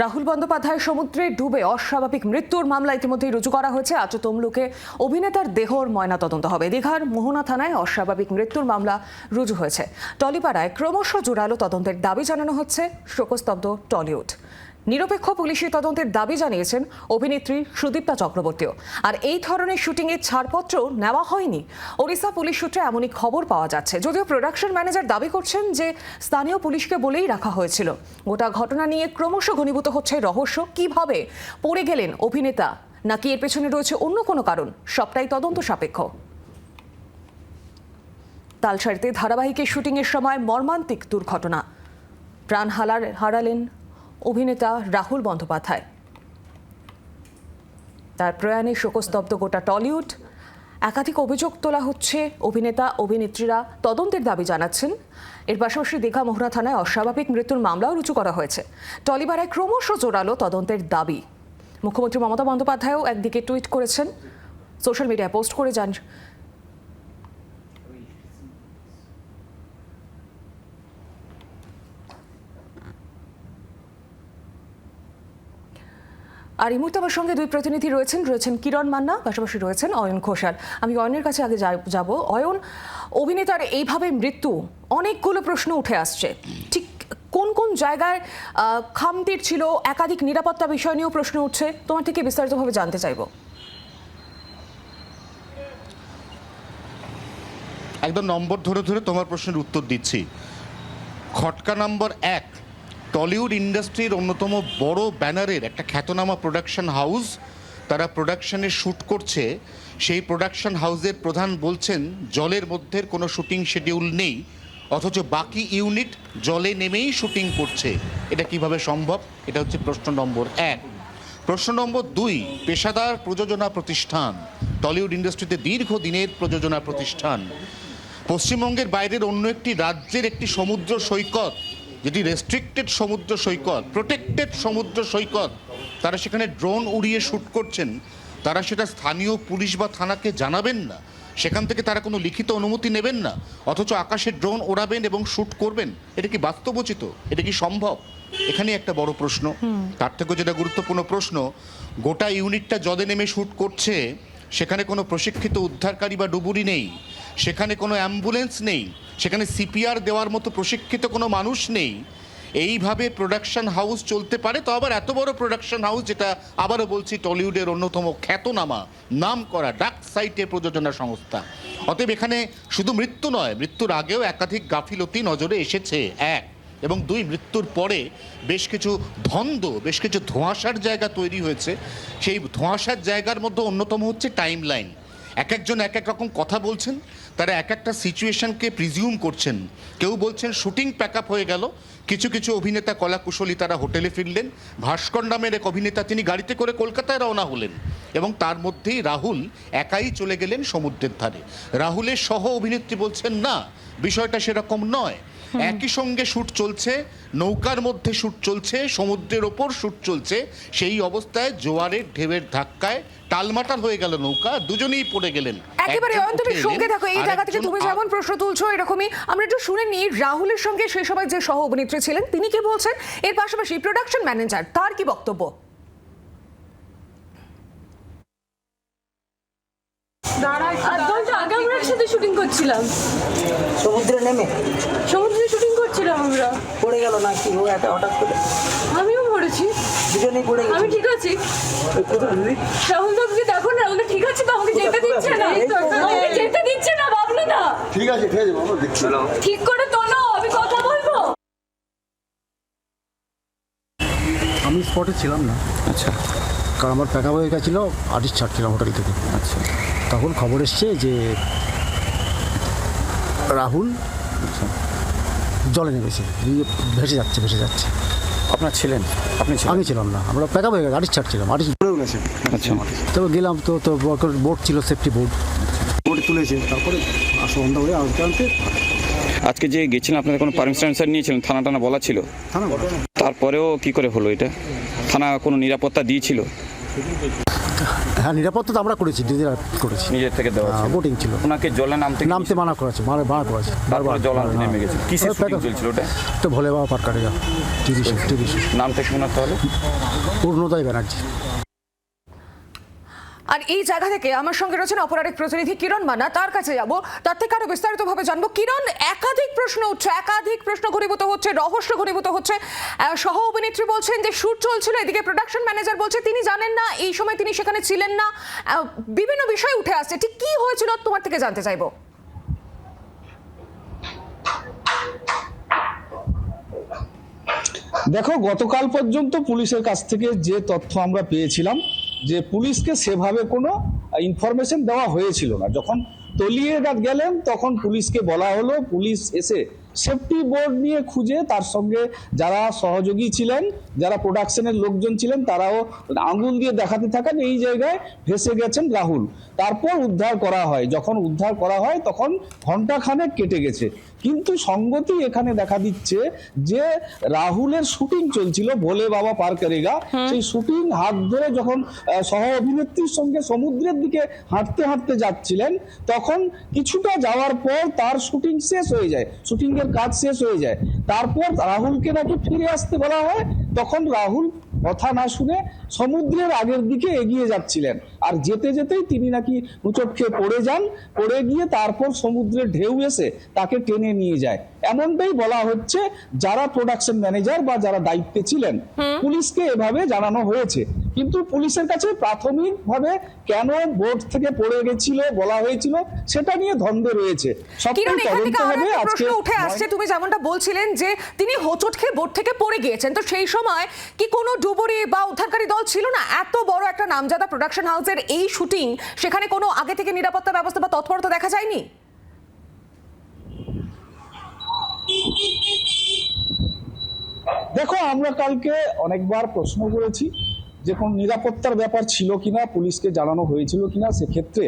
রাহুল বন্দ্যোপাধ্যায় সমুদ্রে ডুবে অস্বাভাবিক মৃত্যুর মামলা ইতিমধ্যেই রুজু করা হয়েছে। আজ তমলুকে অভিনেতার দেহর ময়না তদন্ত হবে। দীঘার মোহনা থানায় অস্বাভাবিক মৃত্যুর মামলা রুজু হয়েছে। টলিপাড়ায় ক্রমশ জোরালো তদন্তের দাবি জানানো হচ্ছে। শোকস্তব্ধ টলিউড। নিরপেক্ষ পুলিশি তদন্তের দাবি জানিয়েছেন অভিনেত্রী সুদীপ্তা চক্রবর্তীও। আর এই ধরনের শুটিংয়ের ছাড়পত্র নেওয়া হয়নি। ওড়িশা পুলিশ সূত্রে এমনই খবর পাওয়া যাচ্ছে। যদিও প্রোডাকশন ম্যানেজার দাবি করছেন যে স্থানীয় পুলিশকে বলেই রাখা হয়েছিল। গোটা ঘটনা নিয়ে ক্রমশ ঘনীভূত হচ্ছে রহস্য। কিভাবে পড়ে গেলেন অভিনেতা, নাকি এর পেছনে রয়েছে অন্য কোনো কারণ, সবটাই তদন্ত সাপেক্ষ। তালসারিতে ধারাবাহিকের শুটিংয়ের সময় মর্মান্তিক দুর্ঘটনা। প্রাণ হারালেন অভিনেতা রাহুল বন্দ্যোপাধ্যায়। তার প্রয়াণে শোকস্তব্ধ গোটা টলিউড। একাধিক অভিযোগ তোলা হচ্ছে। অভিনেতা অভিনেত্রীরা তদন্তের দাবি জানাচ্ছেন। এর পাশাপাশি দীঘা মোহনা থানায় অস্বাভাবিক মৃত্যুর মামলাও রুজু করা হয়েছে। টলিপাড়ায় ক্রমশ জোরালো তদন্তের দাবি। মুখ্যমন্ত্রী মমতা বন্দ্যোপাধ্যায়ও একদিকে টুইট করেছেন, সোশ্যাল মিডিয়ায় পোস্ট করে যান। আর এই মুহূর্তে আমার সঙ্গে দুই প্রতিনিধি রয়েছেন কিরণ মান্না, পাশাপাশি রয়েছেন অয়ন ঘোষাল। আমি অয়নের কাছে আগে যাব। অয়ন, অভিনেতার এইভাবে মৃত্যু, অনেকগুলো প্রশ্ন উঠে আসছে। ঠিক কোন কোন জায়গায় খামতির ছিল, একাধিক নিরাপত্তা বিষয় নিয়েও প্রশ্ন উঠছে। তোমার থেকে বিস্তারিতভাবে জানতে চাইব। একদম নম্বর ধরে ধরে তোমার প্রশ্নের উত্তর দিচ্ছি। খটকা নম্বর 1, টলিউড ইন্ডাস্ট্রির অন্যতম বড় ব্যানারের একটা খ্যাতনামা প্রোডাকশন হাউস, তারা প্রোডাকশনের শ্যুট করছে। সেই প্রোডাকশন হাউসের প্রধান বলছেন জলের মধ্যে কোনো শুটিং শিডিউল নেই, অথচ বাকি ইউনিট জলে নেমেই শুটিং করছে। এটা কিভাবে সম্ভব? এটা হচ্ছে প্রশ্ন নম্বর 1। প্রশ্ন নম্বর 2, পেশাদার প্রযোজনা প্রতিষ্ঠান, টলিউড ইন্ডাস্ট্রিতে দীর্ঘদিনের প্রযোজনা প্রতিষ্ঠান, পশ্চিমবঙ্গের বাইরের অন্য একটি রাজ্যের একটি সমুদ্র সৈকত, যেটি রেস্ট্রিক্টেড সমুদ্র সৈকত, প্রোটেক্টেড সমুদ্র সৈকত, তারা সেখানে ড্রোন উড়িয়ে শ্যুট করছেন। তারা সেটা স্থানীয় পুলিশ বা থানাকে জানাবেন না, সেখান থেকে তারা কোনো লিখিত অনুমতি নেবেন না, অথচ আকাশে ড্রোন ওড়াবেন এবং শ্যুট করবেন। এটা কি বাস্তবোচিত? এটা কি সম্ভব? এখানে একটা বড় প্রশ্ন। তার থেকেও যেটা গুরুত্বপূর্ণ প্রশ্ন, গোটা ইউনিটটা জলে নেমে শ্যুট করছে, সেখানে কোনো প্রশিক্ষিত উদ্ধারকারী বা ডুবুরি নেই, সেখানে কোনো অ্যাম্বুলেন্স নেই, সেখানে সিপিআর দেওয়ার মতো প্রশিক্ষিত কোনো মানুষ নেই। এইভাবে প্রোডাকশন হাউস চলতে পারে? তো আবার এত বড় প্রোডাকশন হাউস, যেটা আবারও বলছি টলিউডের অন্যতম খ্যাতনামা নাম করা ডার্ক সাইটে প্রযোজনা সংস্থা। অতএব এখানে শুধু মৃত্যু নয়, মৃত্যুর আগেও একাধিক গাফিলতি নজরে এসেছে 1, এবং 2, মৃত্যুর পরে বেশ কিছু ধন্দ, বেশ কিছু ধোঁয়াশার জায়গা তৈরি হয়েছে। সেই ধোঁয়াশার জায়গার মধ্যে অন্যতম হচ্ছে টাইম লাইন। এক একজন এক এক রকম কথা বলছেন, তারা এক একটা সিচুয়েশনকে প্রিজিউম করছেন। কেউ বলছেন শুটিং প্যাক আপ হয়ে গেল, কিছু কিছু অভিনেতা কলাকুশলী তারা হোটেলে ফিরলেন। ভাস্কর নামের এক অভিনেতা, তিনি গাড়িতে করে কলকাতায় রওনা হলেন, এবং তার মধ্যেই রাহুল একাই চলে গেলেন সমুদ্রের ধারে। রাহুলের সহ অভিনেত্রী বলছেন না, বিষয়টা সেরকম নয়। একই সঙ্গে শ্যুট চলছে, নৌকার মধ্যে শ্যুট চলছে, সমুদ্রের ওপর শ্যুট চলছে। সেই অবস্থায় জোয়ারের ঢেউয়ের ধাক্কায় টালমাটাল হয়ে গেল নৌকা, দুজনেই পড়ে গেলেন। একেবারে তুমি সঙ্গে থাকো। এই জায়গা থেকে তুমি যেমন প্রশ্ন তুলছো, এরকমই আমরা একটু শুনে নিই রাহুলের সঙ্গে সেই সময় যে সহ অভিনেত্রী ছিলেন তিনি কি বলছেন। এর পাশাপাশি প্রোডাকশন ম্যানেজার, তার কি বক্তব্য। শুটিং করছিলাম সমুদ্রে নেমে, সমুদ্রে শুটিং করছিলাম আমরা। পড়ে গেল নাকি ও এত হঠাৎ করে? আমিও পড়েছি, দুজনেই পড়ে গেছে। আমি ঠিক আছি। রাহুল দাকে দেখো না, রাহুল ঠিক আছে তো? আমাকে যেতে দিচ্ছে না, আমাকে যেতে দিচ্ছে না। ভাবলো না ঠিক আছে বাবা, দেখছিলাম ঠিক করে তোলো, আমি কথা বলবো। আমি স্পটে ছিলাম না। আচ্ছা, কারণ আমার প্যাক আপ হয়ে গেছিলো, আর্টিস্ট ছাড়ছিলাম হোটেল থেকে। আচ্ছা, তখন খবর এসছে যে রাহুল জলে নেমেছে, ভেসে যাচ্ছে। আপনার ছিলেন? আপনি ছিলেন? আমি ছিলাম না, আমরা প্যাক আপ হয়ে গেছে, আর্টিস্ট ছাড়ছিলাম, আর্টিস্ট পড়েও গেছে। আচ্ছা, তবে গেলাম তো বোট ছিল, সেফটি বোট, বোটে তুলেছে। তারপরে সন্ধ্যা হয়ে আনতে আজকে যে গেছিলেন আপনাদের কোনো পারমিশন নিয়েছিলেন? থানা টানা বলা ছিল? থানা বলা। তারপরেও কি করে হলো এটা? থানা কোনো নিরাপত্তা দিয়েছিল? হ্যাঁ, নিরাপত্তা তো আমরা করেছি, নিজেরা করেছি। নিজের থেকে দেওয়া ছিল? বোটিং ছিল। ওনাকে জলে নামতে নামতে মানা করেছে, মানা করেছে তারপরে জল আনতে নেমে গেছে। কিসের শুটিং চলছিল ওটা? তো ভোলে বাবা পার কাটেগা টিভি শো। নামটা কি ওনার তাহলে? পূর্ণোদয় ব্যানার্জি। আর এই জায়গা থেকে আমার সঙ্গে রয়েছেন অপর আরেক প্রতিনিধি কিরণ মান্না, তার কাছে যাব, তার থেকে আরো বিস্তারিতভাবে জানবো। কিরণ, একাধিক প্রশ্ন উঠছে, একাধিক প্রশ্ন ঘনীভূত হচ্ছে, রহস্য ঘনীভূত হচ্ছে। সহ অভিনেত্রী বলছেন যে শুট চলছিল, এদিকে প্রোডাকশন ম্যানেজার বলছে তিনি জানেন না, এই সময় তিনি সেখানে ছিলেন না। বিভিন্ন বিষয় উঠে আসছে, ঠিক কি হয়েছিল তোমার থেকে জানতে চাইবো। দেখো, গতকাল পর্যন্ত পুলিশের কাছ থেকে যে তথ্য আমরা পেয়েছিলাম যে পুলিশকে সেভাবে কোনো ইনফরমেশন দেওয়া হয়েছিল না। যখন তলিয়ে গেলেন তখন পুলিশকে বলা হলো, পুলিশ এসে সেফটি বোর্ড নিয়ে খুঁজে তার সঙ্গে যারা সহযোগী ছিলেন, যারা প্রোডাকশনের লোকজন ছিলেন, তারাও আঙুল দিয়ে দেখাতে থাকেন এই জায়গায় ভেসে গেছেন রাহুল। তারপর উদ্ধার করা হয়। যখন উদ্ধার করা হয় তখন ঘন্টাখানেক কেটে গেছে। কিন্তু সঙ্গতি এখানে দেখা দিচ্ছে যে রাহুলের শুটিং চলছিল ভোলে বাবা পার করেগা। সেই শুটিং হাত ধরে যখন সহ অভিনেত্রীর সঙ্গে সমুদ্রের দিকে হাঁটতে হাঁটতে যাচ্ছিলেন, তখন কিছুটা যাওয়ার পর তার শুটিং শেষ হয়ে যায়, শুটিং এর কাজ শেষ হয়ে যায়। তারপর রাহুলকে নাকি ফিরে আসতে বলা হয়। তখন রাহুল কথা না শুনে সমুদ্রের আগের দিকে এগিয়ে যাচ্ছিলেন, আর যেতে যেতেই তিনি নাকি হুঁচট খেয়ে পড়ে যান। পড়ে গিয়ে তারপর সমুদ্রের ঢেউ এসে তাকে টেনে নিয়ে যায়, এমনটাই বলা হচ্ছে যারা প্রোডাকশন ম্যানেজার বা যারা দায়িত্বে ছিলেন। পুলিশকে এভাবে জানানো হয়েছে, কিন্তু পুলিশের কাছে প্রাথমিকভাবে কেন বোট থেকে পড়ে গেছিল বলা হয়েছিল সেটা নিয়ে দ্বন্দ্ব রয়েছে। কিরণ, এখান থেকে আরো একটা আজকে প্রশ্ন উঠে আসছে, তুমি যেমনটা বলছিলেন যে তিনি হোঁচট খেয়ে বোট থেকে পড়ে গিয়েছেন, তো সেই সময় কি কোনো ডুবুরি বা উদ্ধারকারী দল ছিল না? এত বড় একটা নামজাদা প্রোডাকশন হাউসের এই শুটিং, সেখানে কোনো আগে থেকে নিরাপত্তা ব্যবস্থা বা তৎপরতা দেখা যায়নি? দেখো, আমরা কালকে অনেকবার প্রশ্ন করেছি যে কোন নিরাপত্তার ব্যাপার ছিল কিনা, পুলিশকে জানানো হয়েছিল কিনা। সেক্ষেত্রে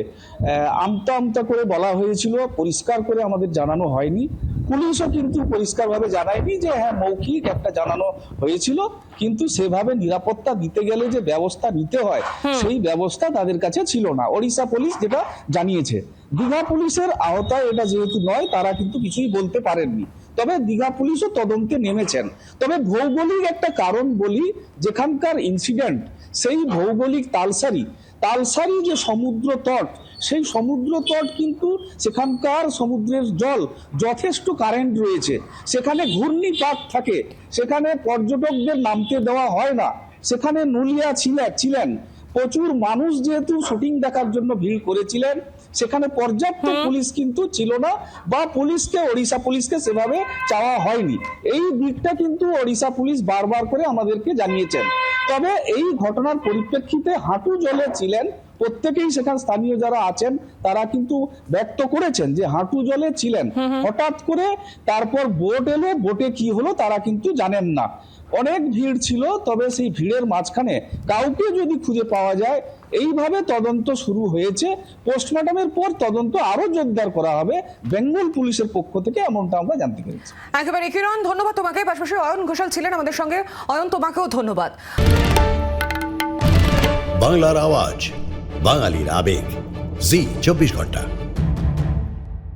আমতা আমতা করে বলা হয়েছিল, পরিষ্কার করে আমাদের জানানো হয়নি। পুলিশও কিন্তু পরিষ্কারভাবে জানায়নি যে হ্যাঁ মৌখিক একটা জানানো হয়েছিল, কিন্তু সেভাবে নিরাপত্তা দিতে গেলে যে ব্যবস্থা নিতে হয় সেই ব্যবস্থা তাদের কাছে ছিল না। ওড়িশা পুলিশ যেটা জানিয়েছে, দীঘা পুলিশের আওতায় এটা যেহেতু নয়, তারা কিন্তু কিছুই বলতে পারেননি। তবে দীঘা পুলিশও তদন্তে নেমেছেন। তবে ভৌগোলিক একটা কারণ বলি, যেখানকার ইনসিডেন্ট সেই ভৌগোলিক তালসারি যে সমুদ্র তট, সেই সমুদ্র তট কিন্তু সেখানকার সমুদ্রের জল যথেষ্ট কারেন্ট রয়েছে, সেখানে ঘূর্ণিপাক থাকে, সেখানে পর্যটকদের নামতে দেওয়া হয় না, সেখানে নুলিয়া ছিলেন প্রচুর মানুষ, যেহেতু শুটিং দেখার জন্য ভিড় করেছিলেন, সেখানে পর্যাপ্ত পুলিশ কিন্তু ছিল না, বা ওড়িশা পুলিশকে সেভাবে চাওয়া হয়নি। এই দিকটা কিন্তু ওড়িশা পুলিশ বারবার করে আমাদেরকে জানিয়েছেন। তবে এই ঘটনার পরিপ্রেক্ষিতে হাঁটু জলে ছিলেন প্রত্যেকেই, সেখানে স্থানীয় যারা আছেন তারা কিন্তু ব্যক্ত করেছেন যে হাঁটু জলে ছিলেন। হঠাৎ করে তারপর বোট এলো, বোটে কি হলো তারা কিন্তু জানেন না। অনেক ভিড় ছিল, তবে সেই ভিড়ের মাঝখানে কাউকে যদি খুঁজে পাওয়া যায়, এইভাবে তদন্ত শুরু হয়েছে। পোস্টমর্টমের পর তদন্ত আরো জোরদার করা হবে বেঙ্গল পুলিশের পক্ষ থেকে, এমনটা আমরা জানতে পেরেছি। একেবারে কিরণ, ধন্যবাদ তোমাকে। পাশাপাশি অয়ন ঘোষাল ছিলেন আমাদের সঙ্গে। অয়ন, তোমাকেও ধন্যবাদ। বাংলার আওয়াজ, বাঙালির আবেগ, জি 24 ঘন্টা।